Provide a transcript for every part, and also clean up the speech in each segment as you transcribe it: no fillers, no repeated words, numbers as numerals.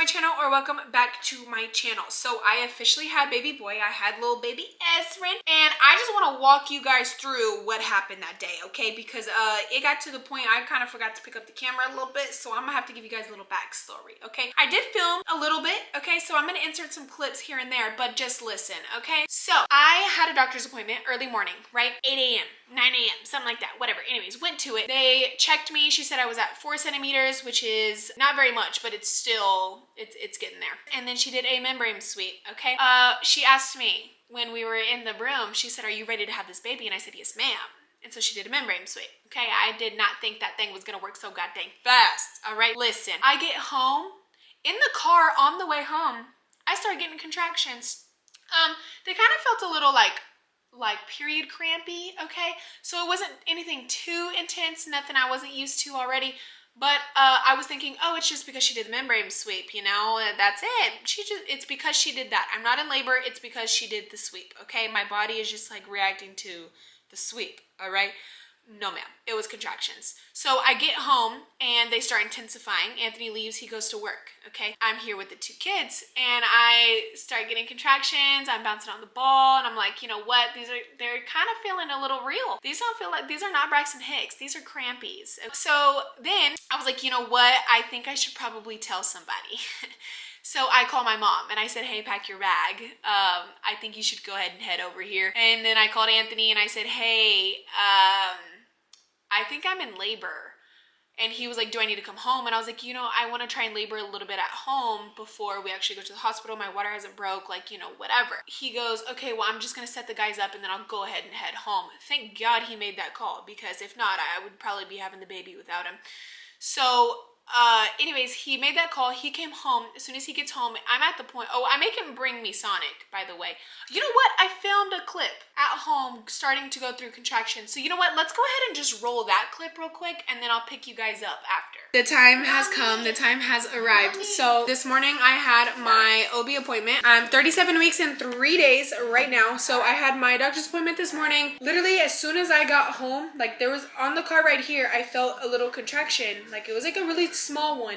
channel, or welcome back to my channel. So I officially had baby boy. I had little baby Ezren, and I just want to walk you guys through what happened that day, okay? Because it got to the point I kind of forgot to pick up the camera a little bit, so I'm gonna have to give you guys a little backstory, okay? I did film a little bit, okay? So I'm gonna insert some clips here and there, but just listen, okay? So I had a doctor's appointment early morning, right? 8 a.m. 9 a.m. something like that, whatever. Anyways, went to it. They checked me. She said I was at 4 centimeters, which is not very much, but it's still, it's getting there. And then she did a membrane sweep, okay? She asked me when we were in the room, she said, "Are you ready to have this baby?" And I said, "Yes, ma'am." And so she did a membrane sweep, okay? I did not think that thing was gonna work so goddamn fast, all right? Listen, I get home, in the car on the way home, I started getting contractions. They kind of felt a little like period crampy, okay? So it wasn't anything too intense, nothing I wasn't used to already, but I was thinking, oh, it's just because she did the membrane sweep, you know, that's it. It's because she did that. I'm not in labor, it's because she did the sweep, okay? My body is just like reacting to the sweep, all right? No, ma'am, it was contractions. So I get home and they start intensifying. Anthony leaves, he goes to work, okay? I'm here with the two kids and I start getting contractions. I'm bouncing on the ball and I'm like, you know what? They're kind of feeling a little real. These are not Braxton Hicks. These are crampies. So then I was like, you know what? I think I should probably tell somebody. So I called my mom and I said, "Hey, pack your bag. I think you should go ahead and head over here." And then I called Anthony and I said, "Hey, I think I'm in labor." And he was like, "Do I need to come home?" And I was like, you know, I want to try and labor a little bit at home before we actually go to the hospital. My water hasn't broke, like, you know, whatever. He goes, "Okay, well, I'm just going to set the guys up and then I'll go ahead and head home." Thank God he made that call, because if not, I would probably be having the baby without him. So anyways, he made that call. He came home. As soon as he gets home, I'm at the point, oh, I make him bring me Sonic, by the way. You know what? I filmed a clip at home starting to go through contractions. So you know what? Let's go ahead and just roll that clip real quick and then I'll pick you guys up after. The time has come. The time has arrived. So this morning I had my OB appointment. I'm 37 weeks and 3 days right now. So I had my doctor's appointment this morning. Literally as soon as I got home, like there was on the car right here, I felt a little contraction. Like it was like a really small one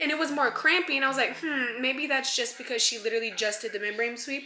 and it was more crampy, and I was like, maybe that's just because she literally just did the membrane sweep.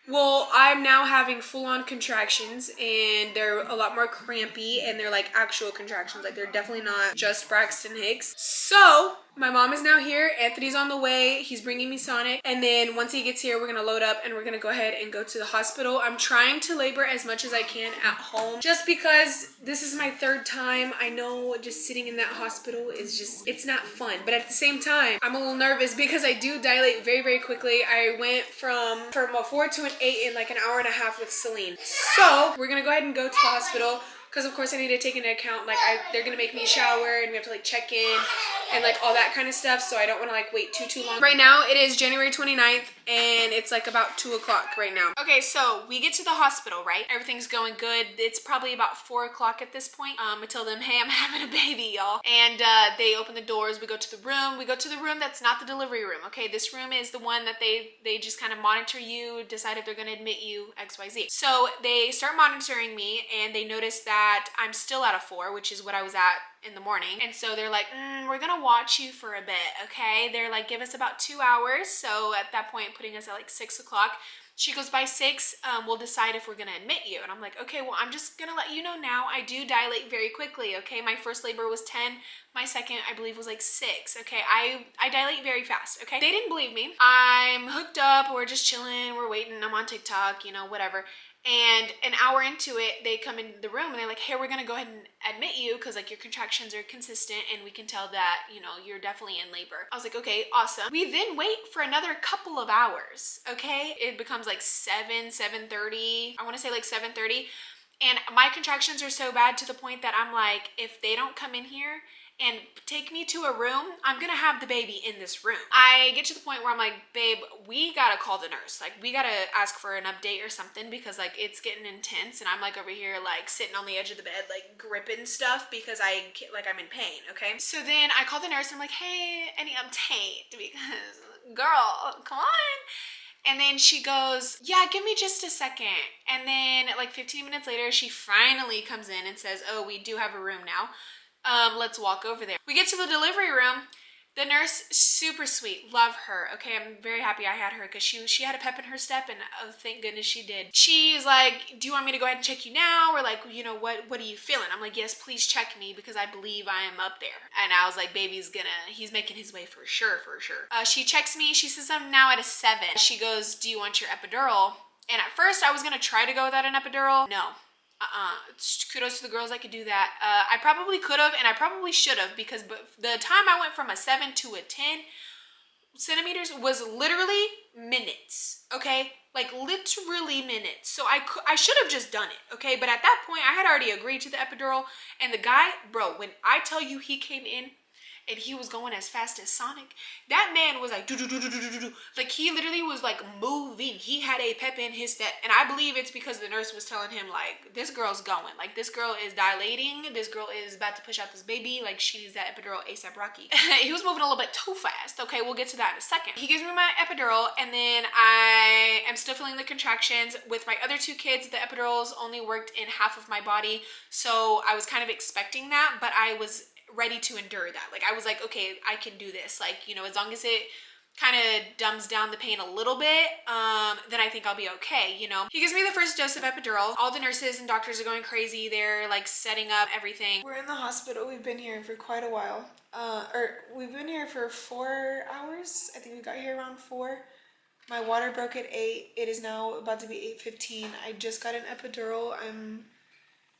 Well, I'm now having full-on contractions and they're a lot more crampy and they're like actual contractions. Like they're definitely not just Braxton Hicks. So my mom is now here. Anthony's on the way. He's bringing me Sonic. And then once he gets here, we're going to load up and we're going to go ahead and go to the hospital. I'm trying to labor as much as I can at home just because this is my third time. I know just sitting in that hospital is just, it's not fun. But at the same time, I'm a little nervous because I do dilate very, very quickly. I went from a 4 to an 8 in like an hour and a half with Celine. So we're going to go ahead and go to the hospital. Because of course I need to take into account, like they're gonna make me shower and we have to like check in and like all that kind of stuff. So I don't want to like wait too long. Right now it is January 29th and it's like about 2 o'clock right now. Okay, so we get to the hospital, right? Everything's going good. It's probably about 4 o'clock at this point. I tell them, "Hey, I'm having a baby, y'all." And they open the doors. We go to the room. We go to the room that's not the delivery room. Okay, this room is the one that they just kind of monitor you, decide if they're gonna admit you, XYZ. So they start monitoring me and they notice that I'm still at a 4, which is what I was at in the morning. And so they're like, we're gonna watch you for a bit, okay? They're like, give us about 2 hours. So at that point, putting us at like 6 o'clock. She goes, by 6, we'll decide if we're gonna admit you. And I'm like, okay, well, I'm just gonna let you know now, I do dilate very quickly, okay? My first labor was 10. My second, I believe, was like 6, okay? I dilate very fast, okay? They didn't believe me. I'm hooked up, we're just chilling, we're waiting, I'm on TikTok, you know, whatever. And an hour into it, they come in the room and they're like, "Hey, we're gonna go ahead and admit you because like your contractions are consistent and we can tell that, you know, you're definitely in labor." I was like, okay, awesome. We then wait for another couple of hours, okay? It becomes like 7:30. I wanna say like 7:30. And my contractions are so bad to the point that I'm like, if they don't come in here and take me to a room, I'm gonna have the baby in this room. I get to the point where I'm like, "Babe, we gotta call the nurse. Like, we gotta ask for an update or something because like it's getting intense." And I'm like over here like sitting on the edge of the bed like gripping stuff because I'm in pain, okay? So then I call the nurse and I'm like, "Hey, any update?" Because girl, come on. And then she goes, "Yeah, give me just a second." And then like 15 minutes later, she finally comes in and says, "Oh, we do have a room now. Let's walk over there." We get to the delivery room The nurse, super sweet, love her. Okay, I'm very happy I had her because she had a pep in her step, and oh, thank goodness she did. She's like, do you want me to go ahead and check you now? Or like, you know, what are you feeling? I'm like, yes, please check me because I believe I am up there. And I was like, baby's he's making his way for sure, for sure. She checks me, she says I'm now at a 7. She goes, do you want your epidural? And at first I was gonna try to go without an epidural. No. Kudos to the girls that could do that. I probably could have, and I probably should have, because the time I went from a 7 to a 10 centimeters was literally minutes, okay? Like literally minutes. So I should have just done it, okay? But at that point, I had already agreed to the epidural, and the guy, bro, when I tell you he came in and he was going as fast as Sonic, that man was like, do. Like he literally was like moving. He had a pep in his step. And I believe it's because the nurse was telling him like, this girl's going. Like this girl is dilating. This girl is about to push out this baby. Like she needs that epidural ASAP Rocky. He was moving a little bit too fast. Okay, we'll get to that in a second. He gives me my epidural, and then I am still feeling the contractions. With my other 2 kids, the epidurals only worked in half of my body. So I was kind of expecting that, but I was ready to endure that. Like I was like, okay, I can do this. Like, you know, as long as it kind of dumbs down the pain a little bit, then I think I'll be okay, you know. He gives me the first dose of epidural. All the nurses and doctors are going crazy. They're like setting up everything. We're in the hospital. We've been here for quite a while. We've been here for 4 hours. I think we got here around 4. My water broke at 8. It is now about to be 8:15. I just got an epidural.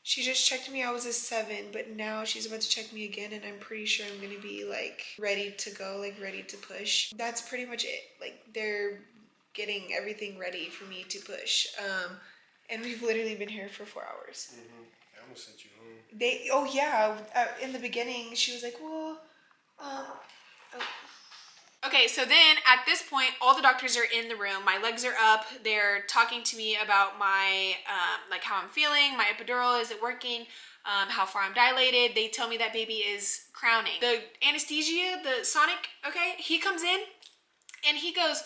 She just checked me, I was a 7, but now she's about to check me again, and I'm pretty sure I'm gonna be like ready to go, like ready to push. That's pretty much it. Like they're getting everything ready for me to push. And we've literally been here for 4 hours. I almost sent you home. In the beginning, she was like, well, Okay, so then at this point, all the doctors are in the room. My legs are up. They're talking to me about my, like how I'm feeling, my epidural, is it working, how far I'm dilated. They tell me that baby is crowning. The anesthesia, the Sonic, okay, he comes in and he goes,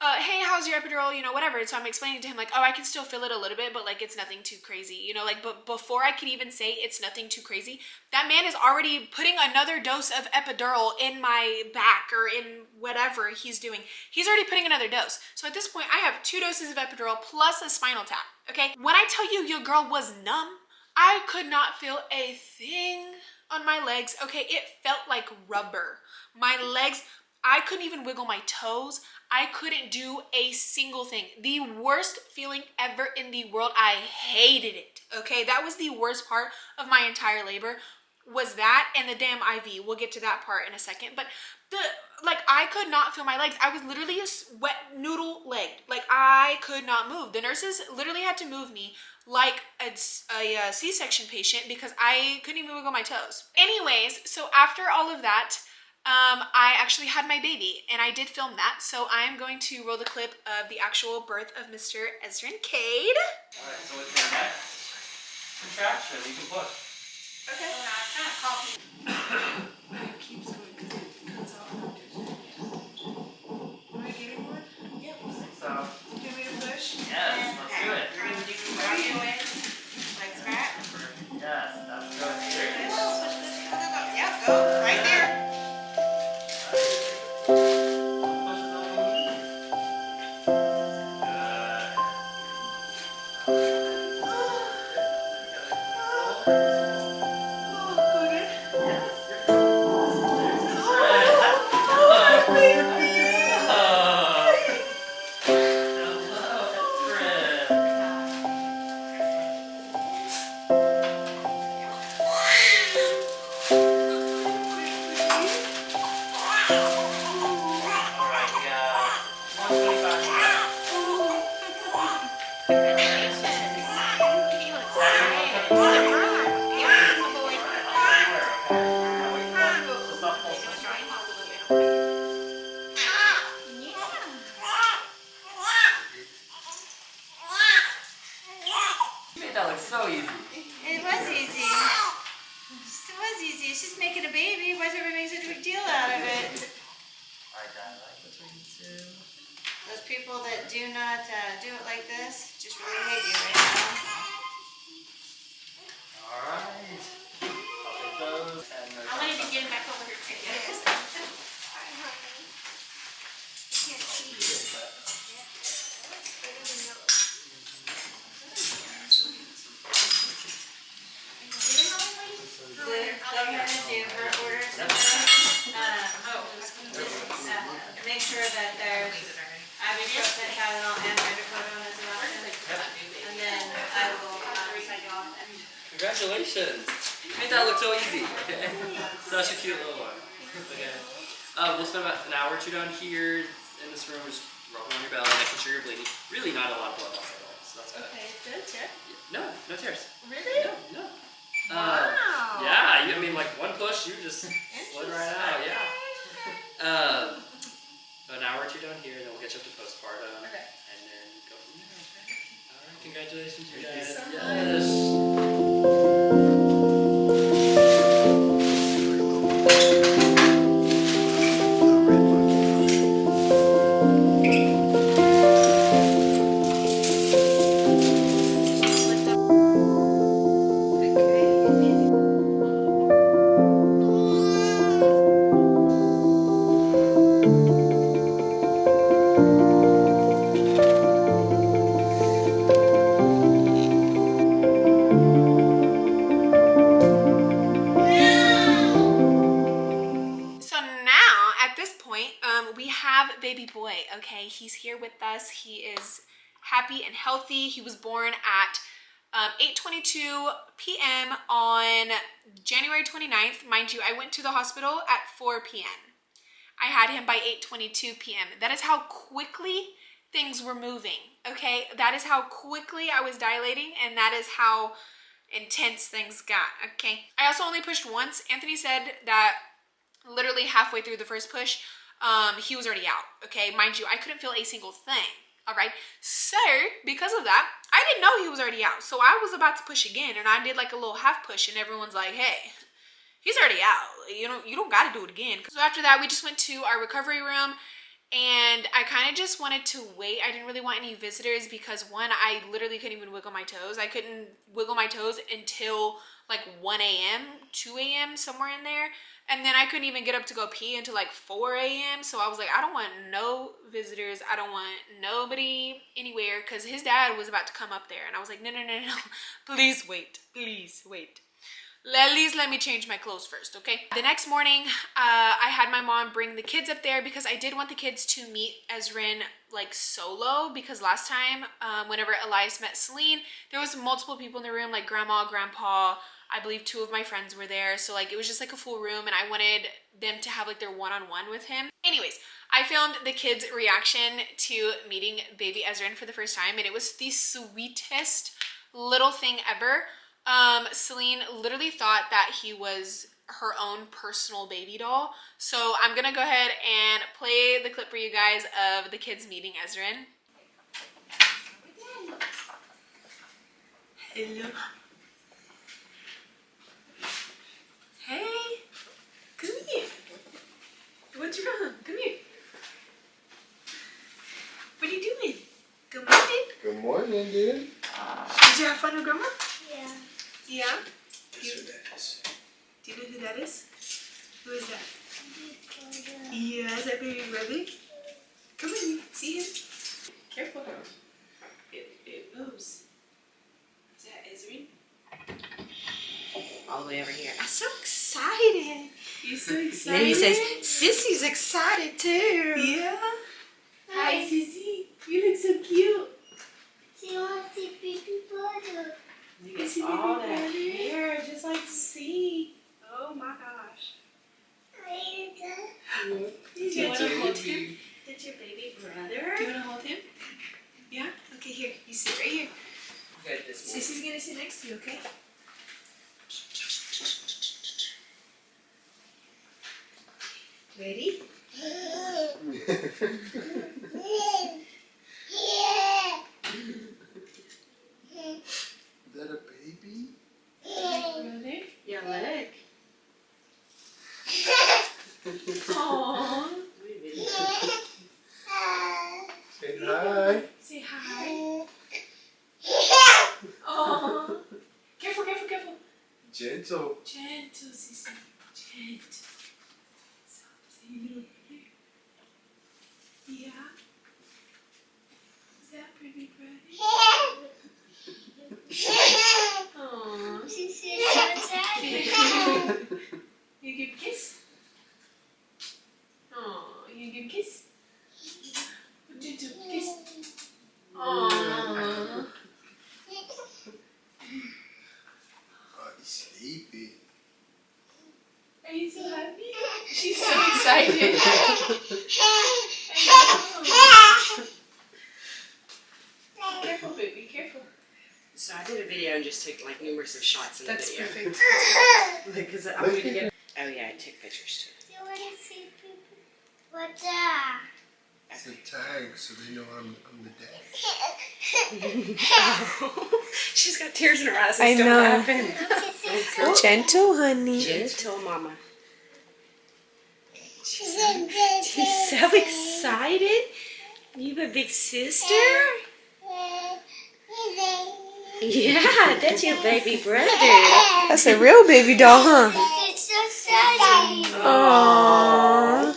hey, how's your epidural, you know, whatever. So I'm explaining to him like, oh, I can still feel it a little bit, but like it's nothing too crazy, you know, like, but before I could even say it's nothing too crazy, that man is already putting another dose of epidural in my back or in whatever he's doing. He's already putting another dose. So at this point, I have 2 doses of epidural plus a spinal tap, okay? When I tell you your girl was numb, I could not feel a thing on my legs, okay? It felt like rubber. My legs, I couldn't even wiggle my toes. I couldn't do a single thing. The worst feeling ever in the world. I hated it, okay? That was the worst part of my entire labor, was that and the damn IV. We'll get to that part in a second. But I could not feel my legs. I was literally a wet noodle legged. Like I could not move. The nurses literally had to move me like a C-section patient because I couldn't even wiggle my toes. Anyways, so after all of that, I actually had my baby, and I did film that, so I am going to roll the clip of the actual birth of Mr. Ezren Cade. Alright, so with your next contraction, you can push. Okay. Oh, no, it's kind of coffee. It keeps going because it cuts off. Am I getting one? Yep. So. Give me a push? Yes, let's do it. You're going to do it. Legs back. Yes, that's good. Here. Yep, go. Right there. People that do not do it like this just really hate you right now. Alright. I'll take those and I'm going to begin back over here too. Yes. go ahead and do her orders. Just make sure that there's ibuprofen, Tylenol, and hydrocodone as well. And then I will sign you off. Congratulations! You made that look so easy. Okay. Such a cute little one. Okay. We'll spend about an hour or two down here in this room, just rubbing on your belly, making sure you're bleeding. Really not a lot of blood loss at all, so that's good. Okay, good, tear? No, no tears. Really? No. Wow. Yeah, I mean, like one push, you just slid right out. Yeah. An hour or two down here, then we'll get you up to postpartum, Okay. and then go from there. Okay. All right. Congratulations, you Thank guys. you so Yes. So now, at this point, we have baby boy, okay? He's here with us. He is happy and healthy. He was born at 8:22 p.m. on January 29th. Mind you, I went to the hospital at 4 p.m. I had him by 8:22 p.m. That is how quickly things were moving, okay? That is how quickly I was dilating, and that is how intense things got, okay? I also only pushed once. Anthony said that literally halfway through the first push, he was already out, okay? Mind you, I couldn't feel a single thing, all right? So, because of that, I didn't know he was already out. So I was about to push again, and I did like a little half push, and everyone's like, hey, he's already out. You don't got to do it again. So after that, we just went to our recovery room, and I kind of just wanted to wait. I didn't really want any visitors because, one, I literally couldn't even wiggle my toes. I couldn't wiggle my toes until like 1 a.m., 2 a.m., somewhere in there. And then I couldn't even get up to go pee until like 4 a.m. So I was like, I don't want no visitors. I don't want nobody anywhere, because his dad was about to come up there. And I was like, no. Please wait. Please wait. At least let me change my clothes first, okay? The next morning, I had my mom bring the kids up there because I did want the kids to meet Ezren like solo, because last time, whenever Elias met Celine, there was multiple people in the room, like grandma, grandpa, I believe 2 of my friends were there. So like it was just like a full room, and I wanted them to have like their one-on-one with him. Anyways, I filmed the kids' reaction to meeting baby Ezren for the first time, and it was the sweetest little thing ever. Celine literally thought that he was her own personal baby doll. So I'm gonna go ahead and play the clip for you guys of the kids meeting Ezren. Hello. Hey, come here. What's wrong? Come here. What are you doing? Good morning. Good morning, dude. Did you have fun with grandma? Yeah. Yeah? Guess who that is? Do you know who that is? Who is that? Yeah, is that baby brother? Come on, see him? Careful. It moves. Is that Ezren? All the way over here. I'm so excited. You're so excited. Then he says, Sissy's excited too. Yeah? Hi, Sissy. You look so cute. She wants to be brother. You Is he get all baby that brother? hair. Just like C. Oh my gosh. Did you want to hold him? That's your baby Do brother. you want to hold him? Yeah? Okay, here. You sit right here. Good, this one. Sissy's going to sit next to you, okay? Ready? Is that a baby? Brother? Your leg. Aww. Say hi. Say hi. Aww. Careful, careful, careful. Gentle. Gentle, Sissy. Gentle. So, say little brother. Yeah? Is that pretty brother? Aww. She said, Sleepy. Are you so happy? She's so excited. Careful, baby, careful. So I did a video and just took like numerous of shots in the That's video. perfect. Because I wanted to get. Oh yeah, I took pictures too. You want to see people? What's that? It's a tag so they know I'm the dad. She's got tears in her eyes. I And still know. laughing. Gentle, honey. Gentle mama. She's She's so excited. You have a big sister? Yeah, that's your baby brother. That's a real baby doll, huh? It's so sad. Aww.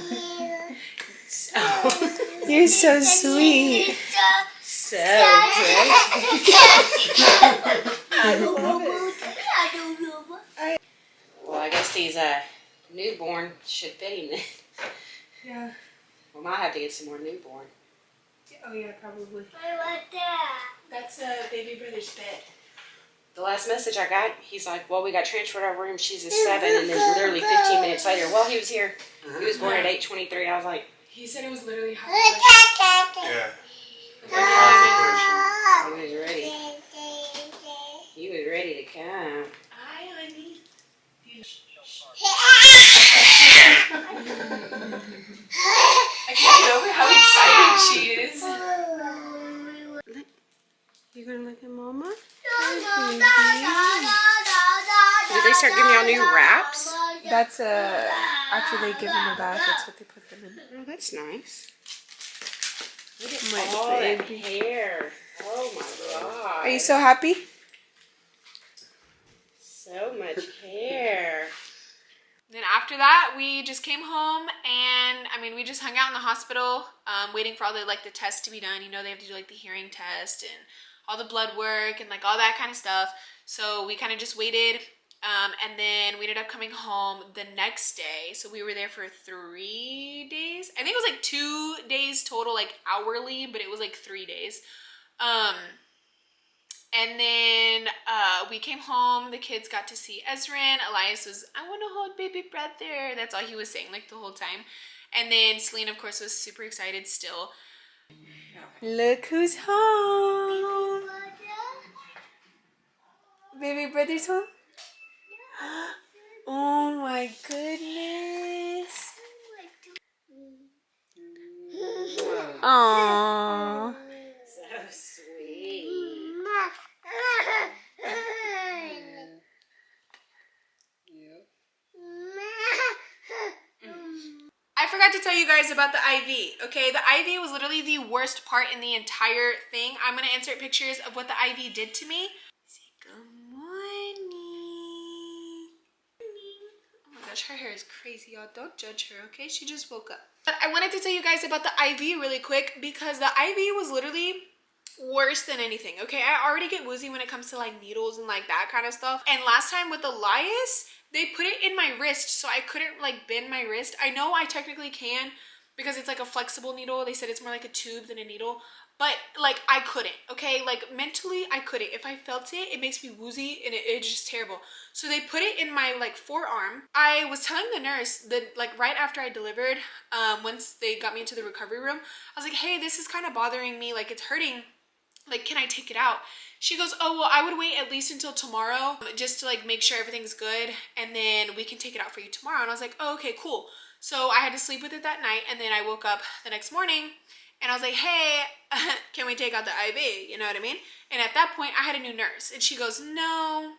You're so sweet. So well, I guess these newborn should fit him then. Yeah. We might have to get some more newborn. Oh yeah, probably. I want that. That's baby brother's bed. The last message I got, he's like, well, we got transferred our room. She's a 7. And then literally 15 minutes later, well, he was here. He was born at 8:23. I was like, He said it was literally half Yeah. he was ready. He was ready to come. Hi, honey. I can't get over how excited she is. You gonna look at Mama? Did they start giving y'all new wraps? That's after they give them a bath, that's what they put them in. Oh, that's nice. Look at My all that baby. hair. Oh my god. Are you so happy? So much hair. Then after that, we just came home and we just hung out in the hospital, waiting for all the the tests to be done. You know, they have to do the hearing test and all the blood work and all that kind of stuff. So we kind of just waited, and then we ended up coming home the next day. So we were there for 3 days. I think it was 2 days total, hourly, but it was 3 days. And then we came home. The kids got to see Ezren. Elias was, I want to hold baby brother. That's all he was saying the whole time. And then Celine, of course, was super excited still. Look who's home. Baby brother's home? Oh my goodness. Aww. So sweet. I forgot to tell you guys about the IV, okay? The IV was literally the worst part in the entire thing. I'm going to insert pictures of what the IV did to me. Say good morning. Oh my gosh, her hair is crazy, y'all. Don't judge her, okay? She just woke up. But I wanted to tell you guys about the IV really quick because the IV was literally worse than anything, okay? I already get woozy when it comes to needles and that kind of stuff. And last time with Elias, they put it in my wrist so I couldn't bend my wrist. I know I technically can because it's a flexible needle. They said it's more like a tube than a needle, but I couldn't, okay? Mentally I couldn't. If I felt it, it makes me woozy and it's just terrible. So they put it in my forearm. I was telling the nurse that right after I delivered, once they got me into the recovery room, I was like, hey, this is kind of bothering me, it's hurting. Can I take it out? She goes, oh, well, I would wait at least until tomorrow just to make sure everything's good, and then we can take it out for you tomorrow. And I was like, oh, okay, cool. So I had to sleep with it that night, and then I woke up the next morning and I was like, hey, can we take out the IV? You know what I mean? And at that point I had a new nurse and she goes, no,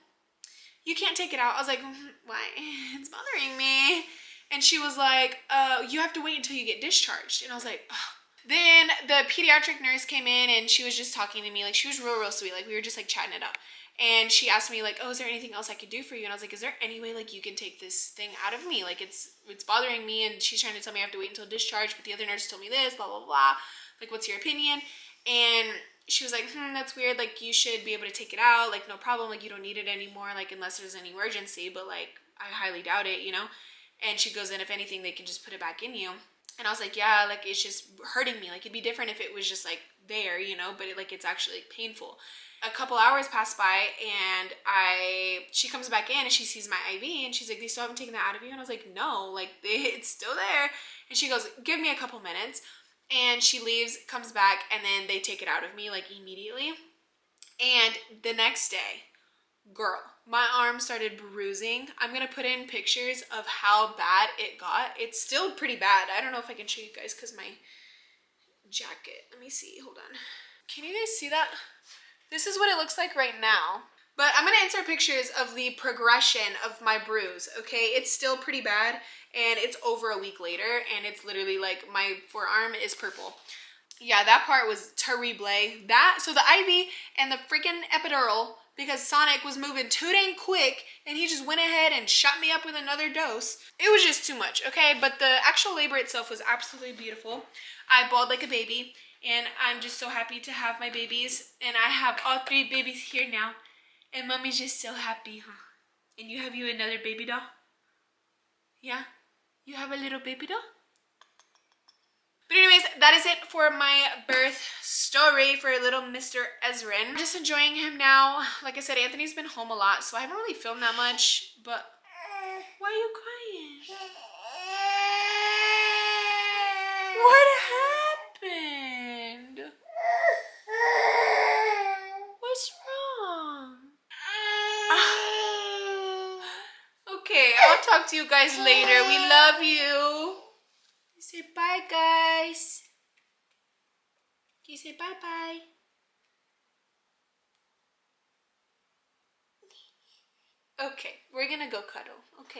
you can't take it out. I was like, why? It's bothering me. And she was like, you have to wait until you get discharged. And I was like, oh. Then the pediatric nurse came in and she was just talking to me. She was real sweet. We were just chatting it up. And she asked me oh, is there anything else I could do for you? And I was like, is there any way you can take this thing out of me? It's bothering me. And she's trying to tell me I have to wait until discharge, but the other nurse told me this, blah, blah, blah. What's your opinion? And she was like, that's weird. You should be able to take it out. No problem. You don't need it anymore. Unless there's an emergency, but I highly doubt it, you know? And she goes, and if anything, they can just put it back in you. And I was like, yeah, it's just hurting me. It'd be different if it was just there, you know, but it's actually painful. a couple hours pass by, and she comes back in and she sees my IV, and she's like, they still haven't taken that out of you? And I was like, no, like it's still there. And she goes, give me a couple minutes. And she leaves, comes back, and then they take it out of me like immediately. And the next day, girl, my arm started bruising. I'm gonna put in pictures of how bad it got. It's still pretty bad. I don't know if I can show you guys because my jacket, let me see, hold on. Can you guys see that? This is what it looks like right now. But I'm gonna insert pictures of the progression of my bruise, okay? It's still pretty bad, and it's over a week later, and it's literally like my forearm is purple. Yeah, that part was terrible. So the IV and the freaking epidural, because Sonic was moving too dang quick, and he just went ahead and shot me up with another dose. It was just too much, okay? But the actual labor itself was absolutely beautiful. I bawled like a baby, and I'm just so happy to have my babies, and I have all 3 babies here now, and Mommy's just so happy, huh? And you have another baby doll? Yeah? You have a little baby doll? But anyways, that is it for my birth story for little Mr. Ezren. I'm just enjoying him now. Like I said, Anthony's been home a lot, so I haven't really filmed that much, but why are you crying? What happened? What's wrong? Okay, I'll talk to you guys later. We love you. You say bye, guys. You say bye-bye. Okay, we're gonna go cuddle. Okay.